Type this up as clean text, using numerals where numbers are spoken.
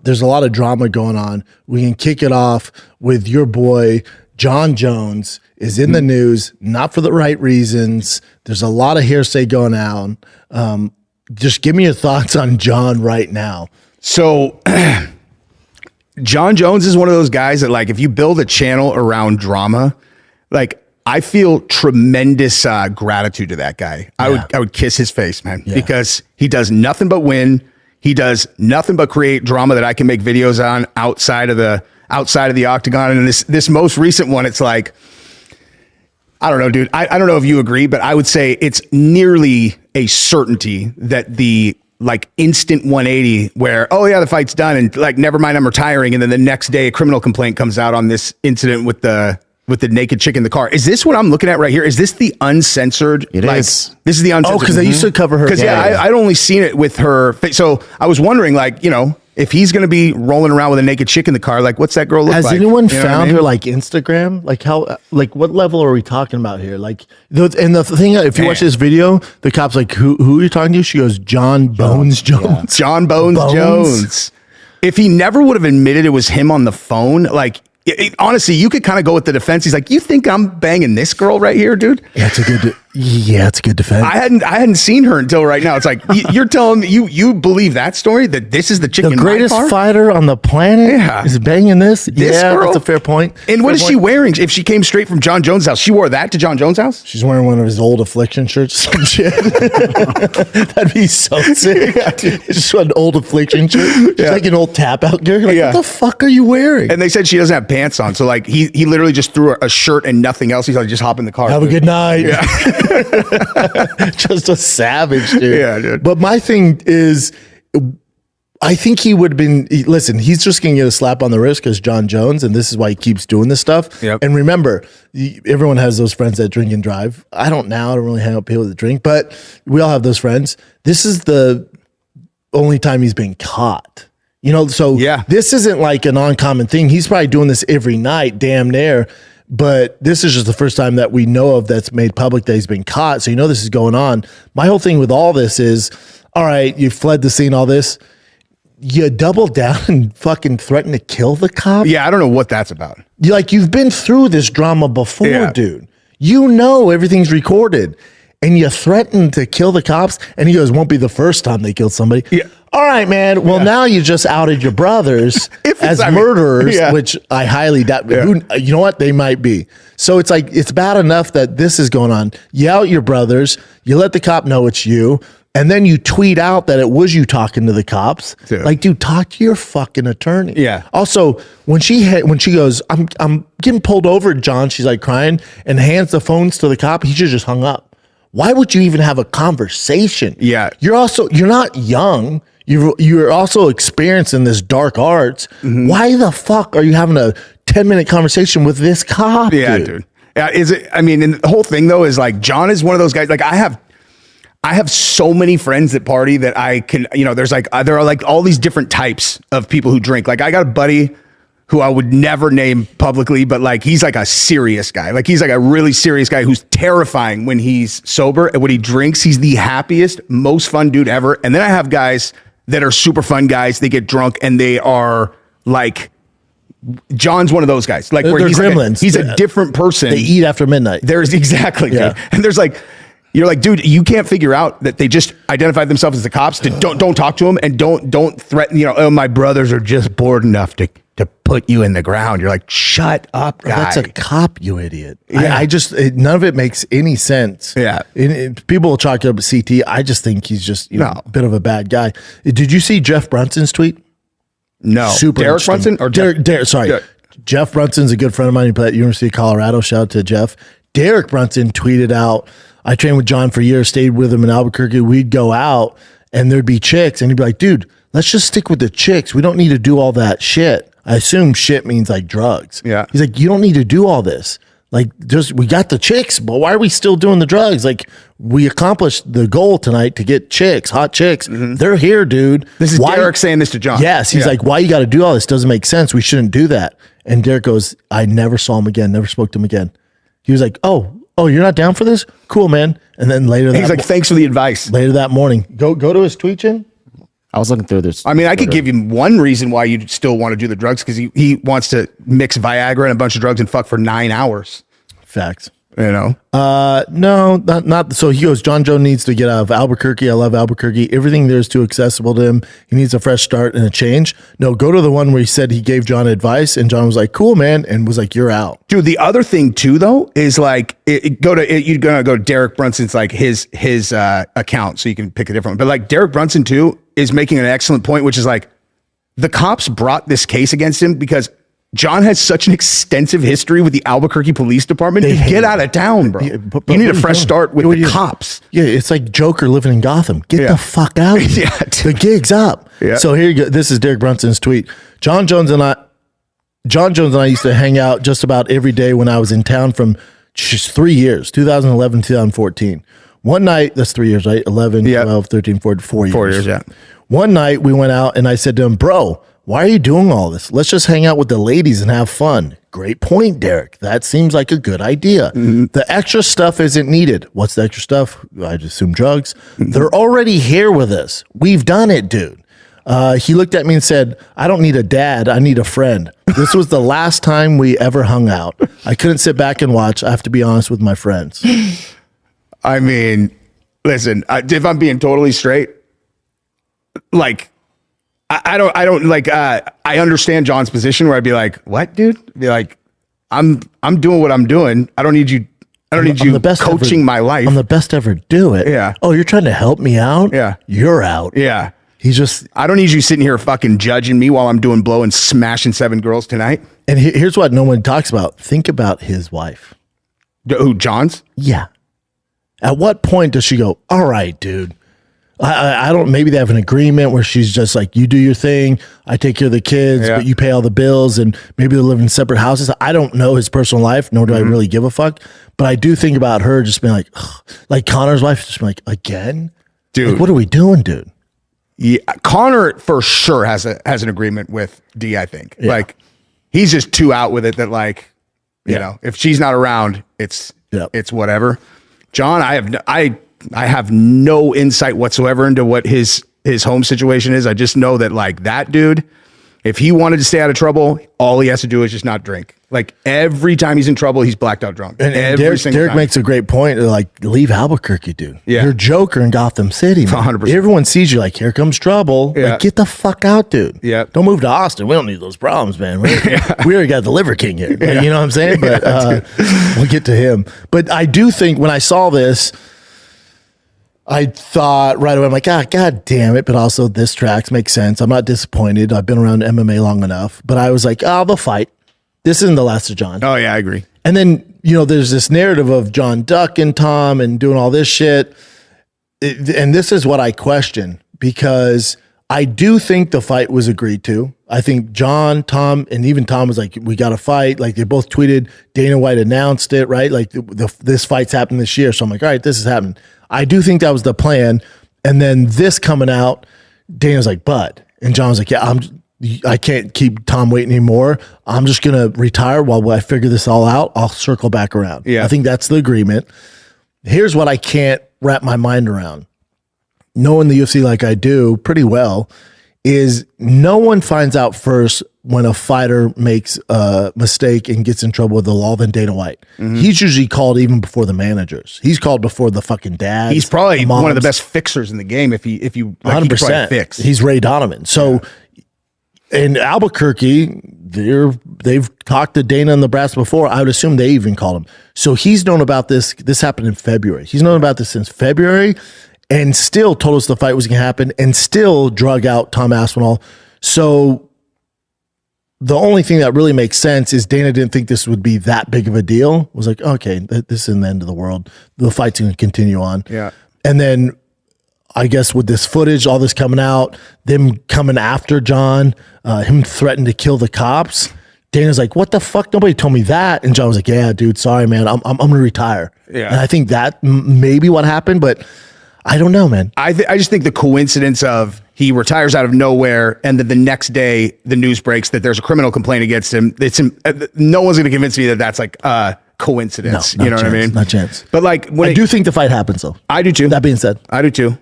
there's a lot of drama going on. We can kick it off with your boy, Jon Jones, is in the news, not for the right reasons. There's a lot of hearsay going out. Just give me your thoughts on Jon right now. So Jon Jones is one of those guys that, like, if you build a channel around drama, like, I feel tremendous gratitude to that guy. Yeah. I would kiss his face, man, because he does nothing but win. He does nothing but create drama that I can make videos on outside of the octagon. And this most recent one, it's like, I don't know, dude. I don't know if you agree, but I would say it's nearly a certainty that the like instant 180 where, oh yeah, the fight's done and like, never mind, I'm retiring. And then the next day a criminal complaint comes out on this incident with the naked chick in the car. Is this what I'm looking at right here? Is this the uncensored? It is. This is the uncensored. Oh, because they used to cover her. Because I'd only seen it with her face. So I was wondering, like, you know, if he's going to be rolling around with a naked chick in the car, like, what's that girl look like? Has anyone found her, like, Instagram? Like, how, like, what level are we talking about here? Like, and the thing, if you watch this video, the cop's like, who are you talking to? She goes, Jon Bones Jones. Yeah. Jon Bones Jones. If he never would have admitted it was him on the phone, like, honestly, you could kind of go with the defense. He's like, you think I'm banging this girl right here, dude? Yeah, it's a good defense. I hadn't seen her until right now. It's like, you're telling me you believe that story, that this is the chick in my car? The greatest fighter on the planet is banging this girl? That's a fair point. And what is she wearing? If she came straight from Jon Jones' house, she wore that to Jon Jones' house? She's wearing one of his old Affliction shirts or some shit. That'd be so sick. Just an old Affliction shirt. She's like an old tap out girl. Like, what the fuck are you wearing? And they said she doesn't have pants on. So like he literally just threw a shirt and nothing else. He's like, just hop in the car. Have a good night. Yeah. Just a savage, dude. Yeah, dude. But my thing is, I think he would have been, listen, he's just going to get a slap on the wrist because Jon Jones, and this is why he keeps doing this stuff. Yep. And remember, everyone has those friends that drink and drive. I don't really hang out with people that drink, but we all have those friends. This is the only time he's been caught. You know, so this isn't like an uncommon thing. He's probably doing this every night, damn near. But this is just the first time that we know of that's made public that he's been caught. So you know this is going on. My whole thing with all this is, all right, you fled the scene, all this. You double down and fucking threaten to kill the cop? Yeah, I don't know what that's about. You've been through this drama before, dude. You know everything's recorded. And you threaten to kill the cops, and he goes, won't be the first time they killed somebody. Yeah. All right, man. Well, now you just outed your brothers as murderers, which I highly doubt. Yeah. You know what? They might be. So it's like, it's bad enough that this is going on. You out your brothers. You let the cop know it's you. And then you tweet out that it was you talking to the cops. Dude. Like, dude, talk to your fucking attorney. Yeah. Also, when she goes, I'm getting pulled over, John, she's like crying and hands the phones to the cop. He should have just hung up. Why would you even have a conversation? Yeah. You're not young. You're also experienced in this dark arts. Mm-hmm. Why the fuck are you having a 10-minute conversation with this cop? Yeah, dude. Yeah, is it? I mean, and the whole thing though is like, Jon is one of those guys. Like, I have so many friends that party that I can, you know, there are like all these different types of people who drink. Like, I got a buddy who I would never name publicly, but like, he's like a serious guy. Like, he's like a really serious guy who's terrifying when he's sober. And when he drinks, he's the happiest, most fun dude ever. And then I have guys that are super fun guys. They get drunk and they are like, Jon's one of those guys. Like, where he's gremlins. Like he's a different person. They eat after midnight. There's exactly. Yeah. And there's like, you're like, dude, you can't figure out that they just identified themselves as the cops. Don't talk to them and don't threaten, you know, oh, my brothers are just bored enough to put you in the ground. You're like, shut up, guy. That's a cop, you idiot. Yeah. I just, none of it makes any sense. Yeah. People will chalk it up to CT. I just think he's just a bit of a bad guy. Did you see Jeff Brunson's tweet? No. Super Derek Brunson? Or sorry. Yeah. Jeff Brunson's a good friend of mine. He played at University of Colorado. Shout out to Jeff. Derek Brunson tweeted out, I trained with Jon for years, stayed with him in Albuquerque. We'd go out and there'd be chicks. And he'd be like, dude, let's just stick with the chicks. We don't need to do all that shit. I assume shit means like drugs. Yeah. He's like, you don't need to do all this. Like, we got the chicks, but why are we still doing the drugs? Like, we accomplished the goal tonight to get chicks, hot chicks. Mm-hmm. They're here, dude. This is Derek saying this to Jon. Yes. He's like, why you got to do all this? Doesn't make sense. We shouldn't do that. And Derek goes, I never saw him again. Never spoke to him again. He was like, oh, you're not down for this? Cool, man. And then later, he's like, thanks for the advice. Later that morning, go to his tweet, Chin. I was looking through this. I mean, I could give you one reason why you'd still want to do the drugs, because he wants to mix Viagra and a bunch of drugs and fuck for 9 hours. Facts. You know? No, not. So he goes, Jon Jones needs to get out of Albuquerque. I love Albuquerque. Everything there is too accessible to him. He needs a fresh start and a change. No, go to the one where he said he gave Jon advice, and Jon was like, cool, man, and was like, you're out. Dude, the other thing too, though, is like, you're gonna go to Derek Brunson's, like his account, so you can pick a different one. But like Derek Brunson too is making an excellent point, which is like, the cops brought this case against him because Jon has such an extensive history with the Albuquerque Police Department. Dude, get out of town, bro. Yeah, but you need a fresh start with the cops. Yeah, it's like Joker living in Gotham. Get the fuck out. Yeah, the gig's up. Yeah. So here you go. This is Derek Brunson's tweet. Jon Jones and I used to hang out just about every day when I was in town from just 3 years, 2011, 2014. One night, that's 3 years, right? 11, 12, 13, 14, 4 years. 4 years, yeah. One night we went out and I said to him, bro, why are you doing all this? Let's just hang out with the ladies and have fun. Great point, Derek. That seems like a good idea. Mm-hmm. The extra stuff isn't needed. What's the extra stuff? I just assume drugs. Mm-hmm. They're already here with us. We've done it, dude. He looked at me and said, I don't need a dad. I need a friend. This was the last time we ever hung out. I couldn't sit back and watch. I have to be honest with my friends. I mean, listen, if I'm being totally straight, like, I don't like, I understand Jon's position where I'd be like, what, dude? I'd be like, I'm doing what I'm doing. I don't need you. I don't need you coaching my life. I'm the best to ever do it. Yeah. Oh, you're trying to help me out? Yeah. You're out. Yeah. I don't need you sitting here fucking judging me while I'm doing blow and smashing 7 girls tonight. And here's what no one talks about. Think about his wife. Who, Jon's? Yeah. At what point does she go, all right, dude? I don't, maybe they have an agreement where she's just like, you do your thing, I take care of the kids, but you pay all the bills, and maybe they live in separate houses. I don't know his personal life, nor do I really give a fuck. But I do think about her just being like, ugh. Like Connor's wife just being like, again? Dude. Like, what are we doing, dude? Yeah, Connor for sure has an agreement with D, I think. Yeah. Like, he's just too out with it that, like, you know, if she's not around, it's whatever. Jon, I have no insight whatsoever into what his home situation is. I just know that, like, that dude, if he wanted to stay out of trouble, all he has to do is just not drink. Like, every time he's in trouble, he's blacked out drunk. And Derek makes a great point. Like, leave Albuquerque, dude. Yeah. You're Joker in Gotham City, man. 100%. Everyone sees you like, here comes trouble. Yeah. Like, get the fuck out, dude. Yeah. Don't move to Austin. We don't need those problems, man. We already got the Liver King here. Like, you know what I'm saying? But we'll get to him. But I do think when I saw this, I thought right away, I'm like, God damn it. But also, this tracks makes sense. I'm not disappointed. I've been around MMA long enough. But I was like, they'll fight. This isn't the last of Jon. Oh, yeah, I agree. And then, you know, there's this narrative of Jon ducking Tom and doing all this shit. And this is what I question, because I do think the fight was agreed to. I think Jon, Tom, and even Tom was like, we got to fight. Like, they both tweeted, Dana White announced it, right? Like, this fight's happening this year. So I'm like, all right, this is happening. I do think that was the plan. And then this coming out, Dana's like, Bud. And Jon was like, yeah, I can't keep Tom waiting anymore. I'm just going to retire while I figure this all out. I'll circle back around. Yeah. I think that's the agreement. Here's what I can't wrap my mind around. Knowing the UFC like I do pretty well, is no one finds out first when a fighter makes a mistake and gets in trouble with the law than Dana White. Mm-hmm. He's usually called even before the managers. He's called before the fucking dads. He's probably one of the best fixers in the game. If you like, 100%. Fix. He's Ray Donovan. So in Albuquerque, they've talked to Dana and the brass before. I would assume they even called him. So he's known about this. This happened in February. He's known about this since February, and still told us the fight was going to happen, and still drug out Tom Aspinall. So the only thing that really makes sense is Dana didn't think this would be that big of a deal. It was like, okay, this isn't the end of the world. The fight's going to continue on. Yeah. And then I guess with this footage, all this coming out, them coming after Jon, him threatening to kill the cops, Dana's like, what the fuck? Nobody told me that. And Jon was like, yeah, dude, sorry, man. I'm going to retire. Yeah. And I think that maybe what happened, but I don't know, man. I just think the coincidence of he retires out of nowhere, and then the next day the news breaks that there's a criminal complaint against him. No one's going to convince me that that's like coincidence. No, you know what I mean? Not chance. But like, I do think the fight happens, though. I do too. That being said, I do too.